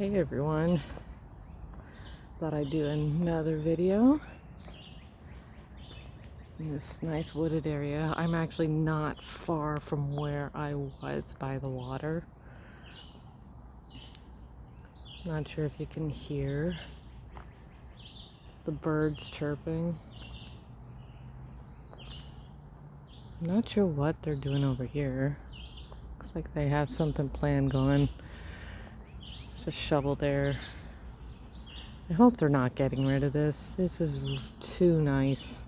Hey everyone, thought I'd do another video in this nice wooded area. I'm actually not far from where I was by the water. Not sure if you can hear the birds chirping. I'm not sure what they're doing over here. Looks like they have something planned going. There's a shovel there. I hope they're not getting rid of this. This is too nice.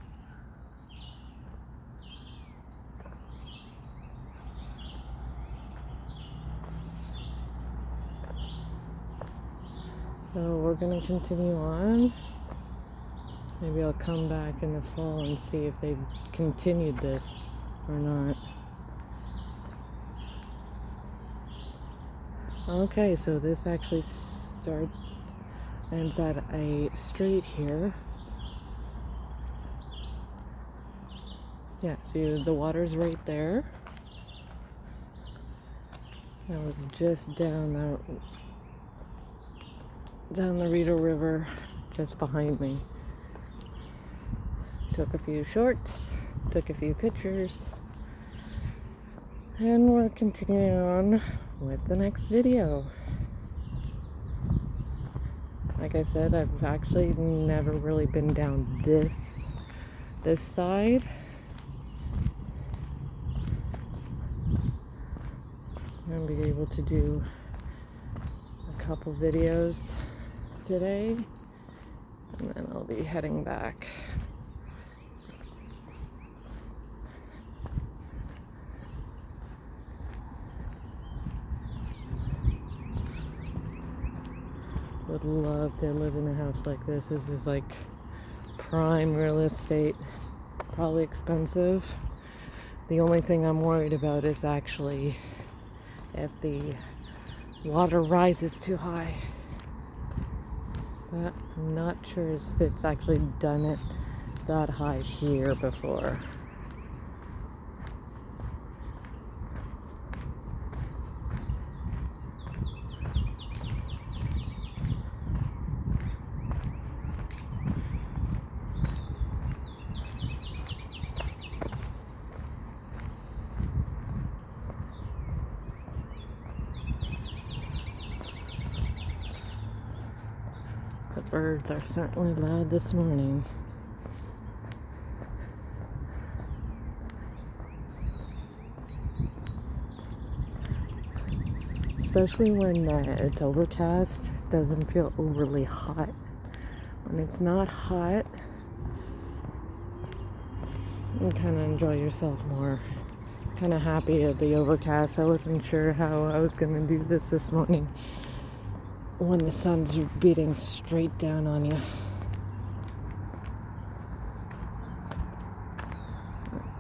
So we're going to continue on. Maybe I'll come back in the fall and see if they've continued this or not. Okay, so this actually ends at a street here. Yeah, see the water's right there. I was just down the Rideau River just behind me. Took a few shorts, took a few pictures, and we're continuing on with the next video. Like I said, I've actually never really been down this side. I'm gonna be able to do a couple videos today, and then I'll be heading back. Would love to live in a house like this. This is like prime real estate, probably expensive. The only thing I'm worried about is actually if the water rises too high. But I'm not sure if it's actually done it that high here before. The birds are certainly loud this morning. Especially when it's overcast, it doesn't feel overly hot. When it's not hot, you kind of enjoy yourself more. Kind of happy at the overcast. I wasn't sure how I was going to do this morning when the sun's beating straight down on you.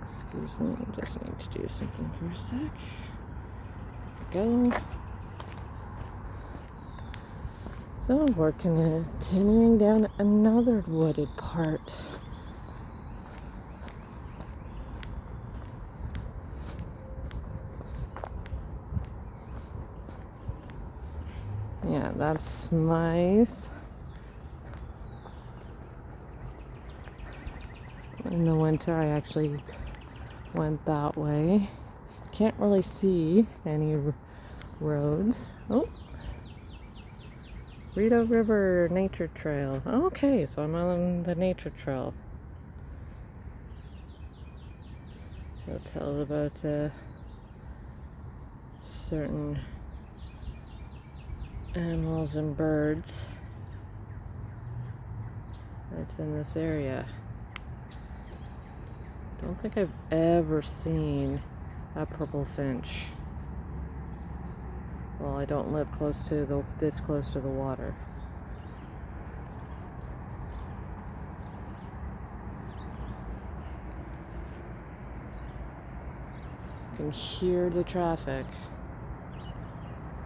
Excuse me, I just need to do something for a sec. Go. So we're continuing down another wooded part. Yeah, that's nice. In the winter, I actually went that way. Can't really see any roads. Oh, Rideau River Nature Trail. Okay, so I'm on the nature trail. So it tells about certain animals and birds that's in this area. Don't think I've ever seen a purple finch. Well, I don't live this close to the water. You can hear the traffic.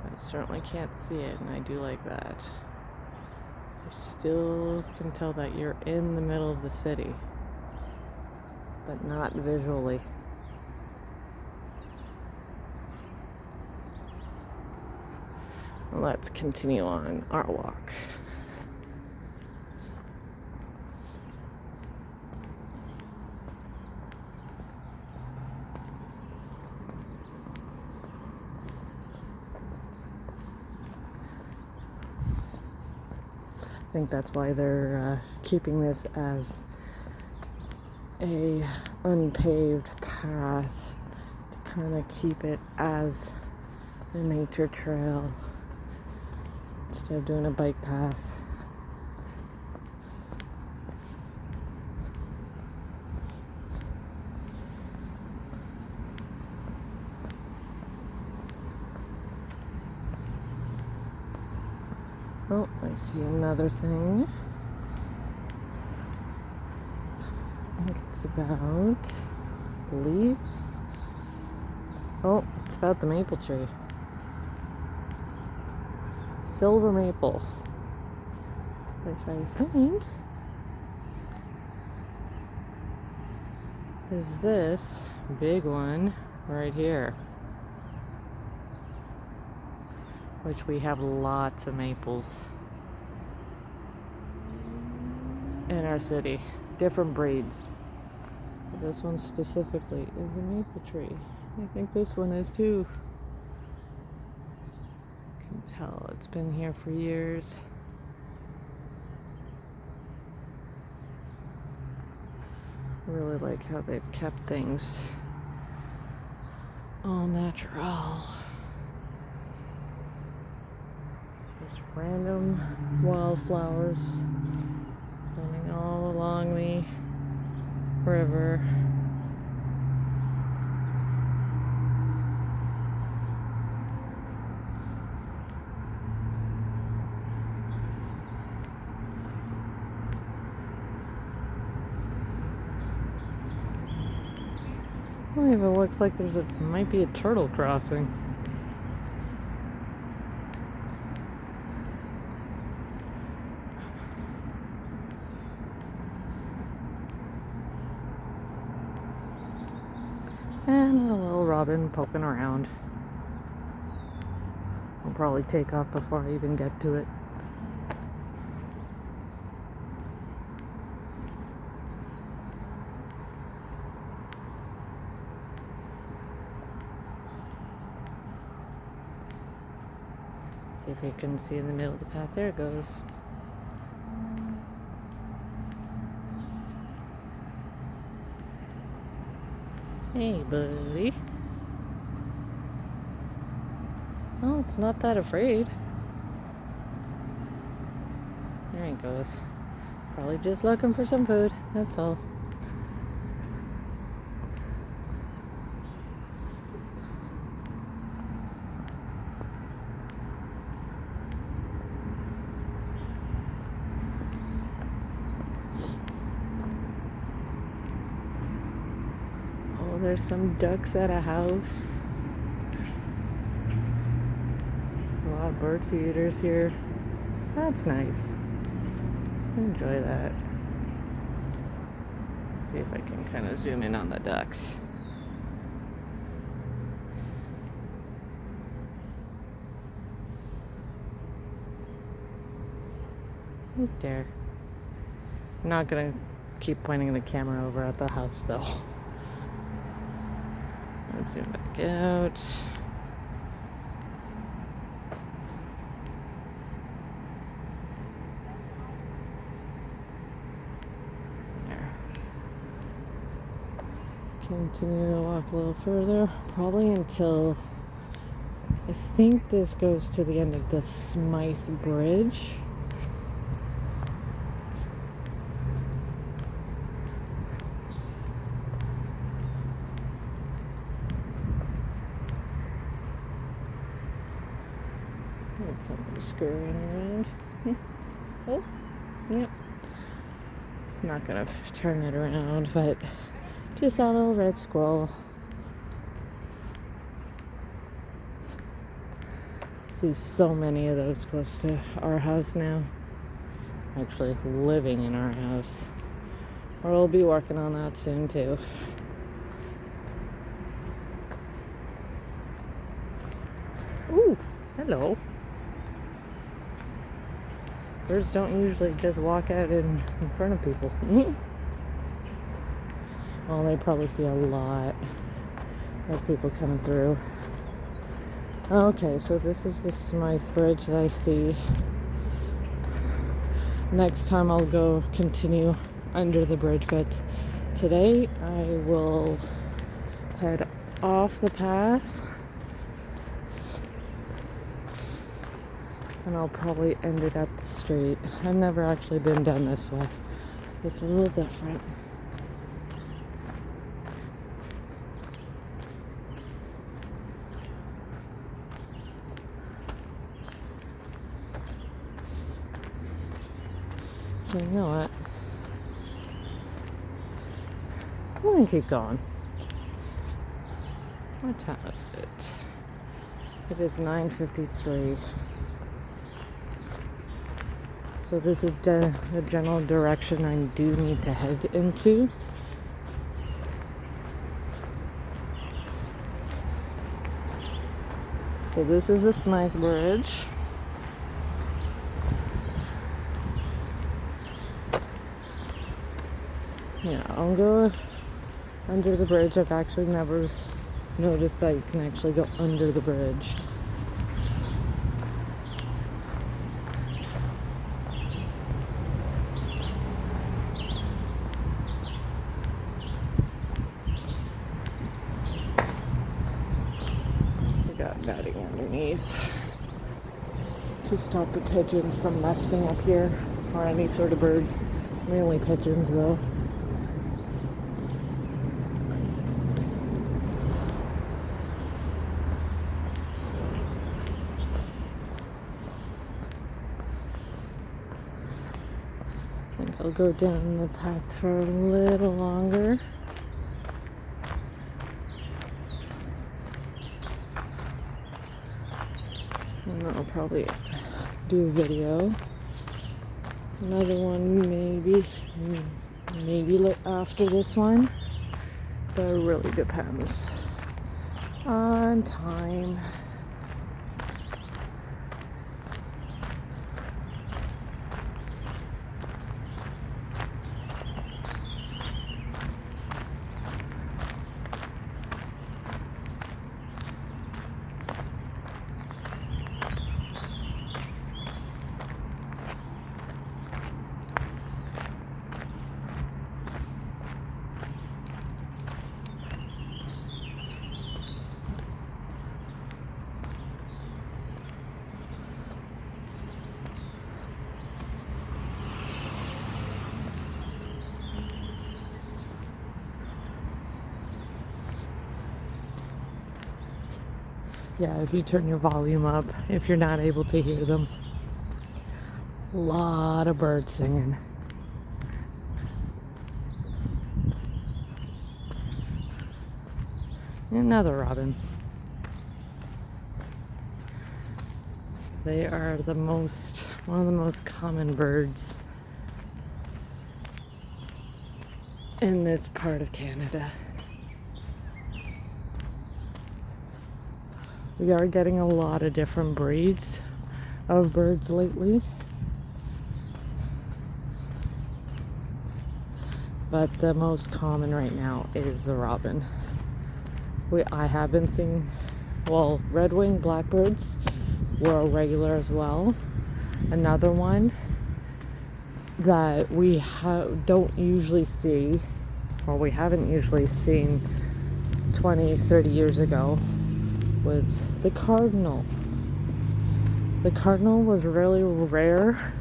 I certainly can't see it, and I do like that. You still can tell that you're in the middle of the city, but not visually. Let's continue on our walk. I think that's why they're keeping this as a unpaved path, to kind of keep it as a nature trail instead of doing a bike path. Oh, I see another thing. I think it's about leaves. Oh, it's about the maple tree. Silver maple. Which I think is this big one right here. Which we have lots of maples in our city, different breeds. But this one specifically is a maple tree. I think this one is too. You can tell it's been here for years. I really like how they've kept things all natural. Just random wildflowers running all along the river. Well, it looks like might be a turtle crossing. And a little robin poking around. I'll probably take off before I even get to it. See if you can see in the middle of the path. There it goes. Hey, buddy. Oh, it's not that afraid. There he goes. Probably just looking for some food. That's all. Oh, there's some ducks at a house. A lot of bird feeders here. That's nice. Enjoy that. See if I can kind of zoom in on the ducks. Right there. I'm not gonna keep pointing the camera over at the house though. Let's zoom back out. Continue to walk a little further, probably until I think this goes to the end of the Smythe Bridge. There's something scurrying around. Oh, yep. I'm not gonna turn it around, but just a little red squirrel. See so many of those close to our house now. Actually living in our house. Or we'll be working on that soon too. Ooh, hello. Birds don't usually just walk out in front of people. Well, they probably see a lot of people coming through. Okay, so this is the Smythe Bridge that I see. Next time I'll go continue under the bridge, but today I will head off the path and I'll probably end it at the street. I've never actually been down this way. It's a little different. So you know what? I'm gonna keep going. What time is it? It is 9:53. So this is the general direction I do need to head into. So this is the Smythe Bridge. Yeah, I'll go under the bridge. I've actually never noticed that you can actually go under the bridge. We got netting underneath to stop the pigeons from nesting up here, or any sort of birds. Mainly pigeons though. I think I'll go down the path for a little longer. And I'll probably do a video. Another one maybe after this one. But it really depends on time. Yeah, if you turn your volume up, if you're not able to hear them. A lot of birds singing. Another robin. They are one of the most common birds in this part of Canada. We are getting a lot of different breeds of birds lately. But the most common right now is the robin. I have been seeing, red-winged blackbirds were regular as well. Another one that we don't usually see, or we haven't usually seen 20, 30 years ago, was the cardinal. The cardinal was really rare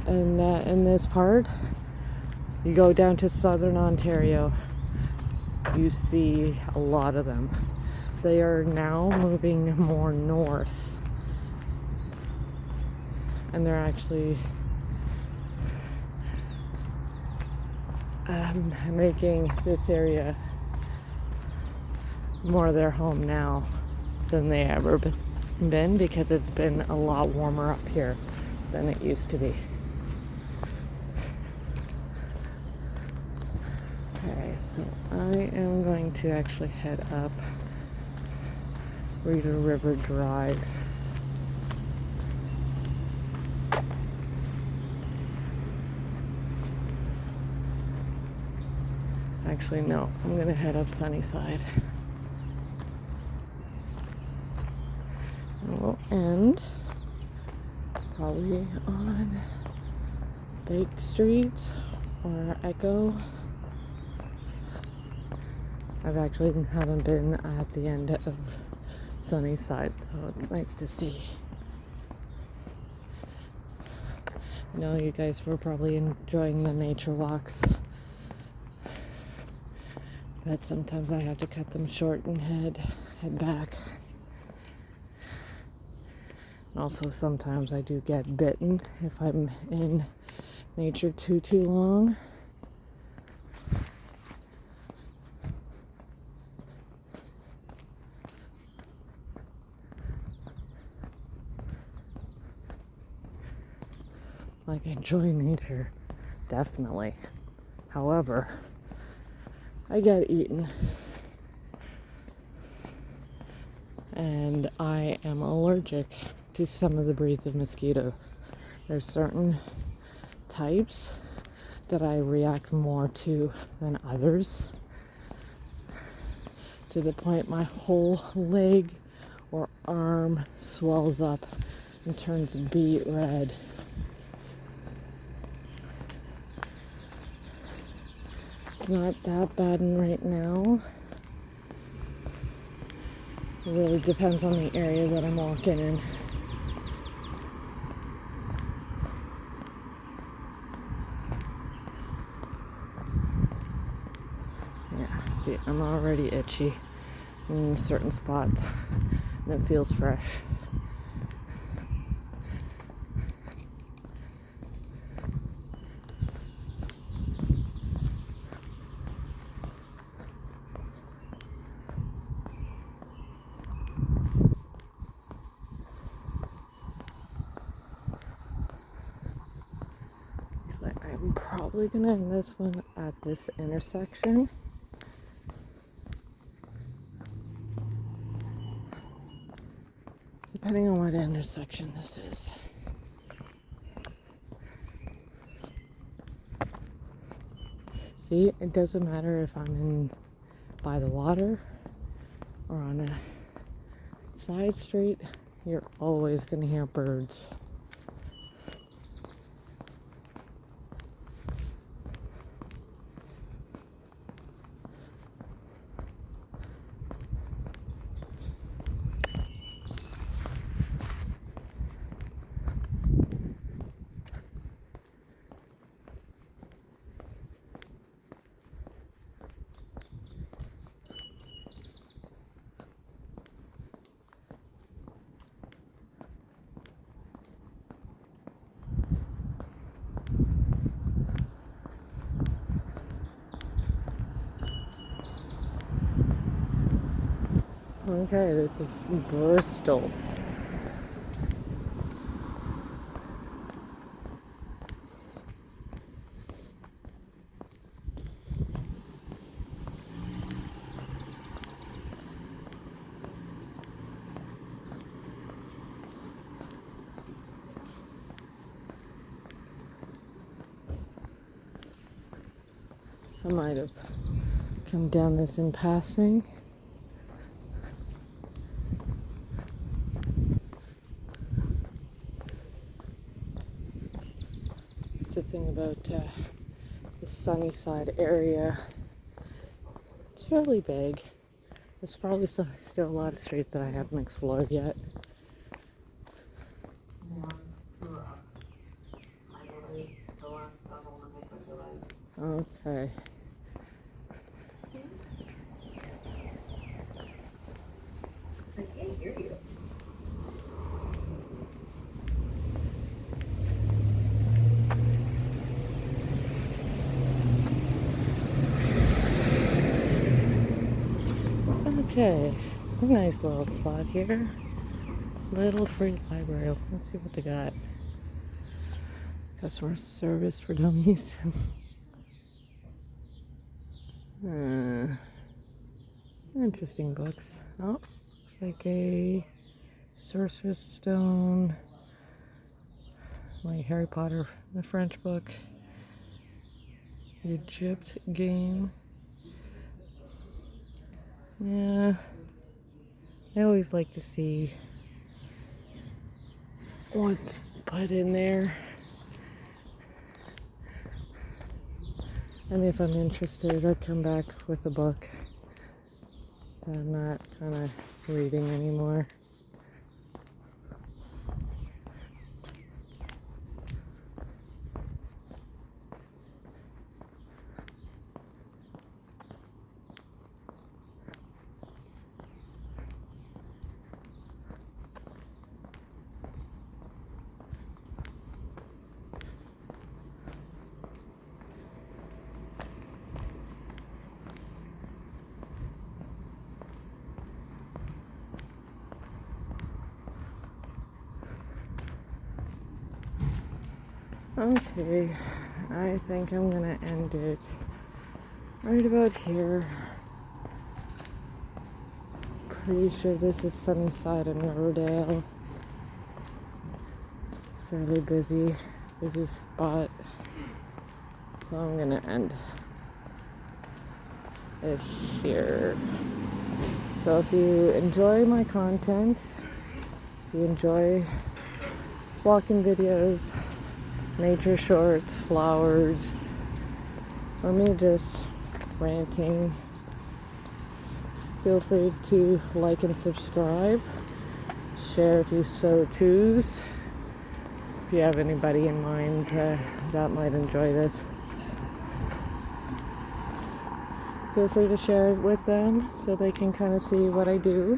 in this part. You go down to southern Ontario, you see a lot of them. They are now moving more north, and they're actually making this area more their home now than they ever been, because it's been a lot warmer up here than it used to be. Okay, so I am going to actually head up Rideau River Drive. Actually, no, I'm gonna head up Sunnyside. And we'll end probably on Bake Street or Echo. I've actually haven't been at the end of Sunnyside, so it's nice to see. I know you guys were probably enjoying the nature walks, but sometimes I have to cut them short and head back. And also sometimes I do get bitten if I'm in nature too long. Like, enjoy nature, definitely. However, I get eaten. And I am allergic to some of the breeds of mosquitoes. There's certain types that I react more to than others, to the point my whole leg or arm swells up and turns beet red. It's not that bad right now. It really depends on the area that I'm walking in. Yeah, see, I'm already itchy in a certain spot, and it feels fresh. I'm probably gonna end this one at this intersection. Depending on what intersection this is. See, it doesn't matter if I'm in by the water or on a side street, you're always gonna hear birds. Okay, this is Bristol. I might have come down this in passing. The thing about the Sunnyside area, it's fairly big. There's probably still a lot of streets that I haven't explored yet. Okay. I can't hear you. Okay, a nice little spot here. Little free library. Let's see what they got. Customer service for dummies. Interesting books. Oh, looks like a Sorcerer's Stone, like Harry Potter, the French book, Egypt game, Yeah, I always like to see what's put in there. And if I'm interested, I'd come back with a book that I'm not kind of reading anymore. Okay, I think I'm gonna end it right about here. Pretty sure this is Sunnyside and Riverdale. Fairly busy spot. So I'm gonna end it here. So if you enjoy my content, if you enjoy walking videos, nature shorts, flowers, or me just ranting, feel free to like and subscribe. Share if you so choose. If you have anybody in mind that might enjoy this, feel free to share it with them so they can kind of see what I do.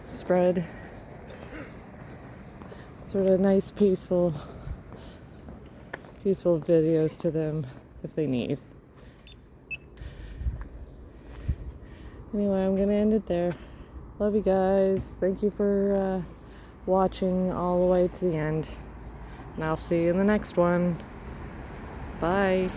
Spread sort of nice, peaceful videos to them if they need. Anyway, I'm gonna end it there. Love you guys. Thank you for watching all the way to the end. And I'll see you in the next one. Bye.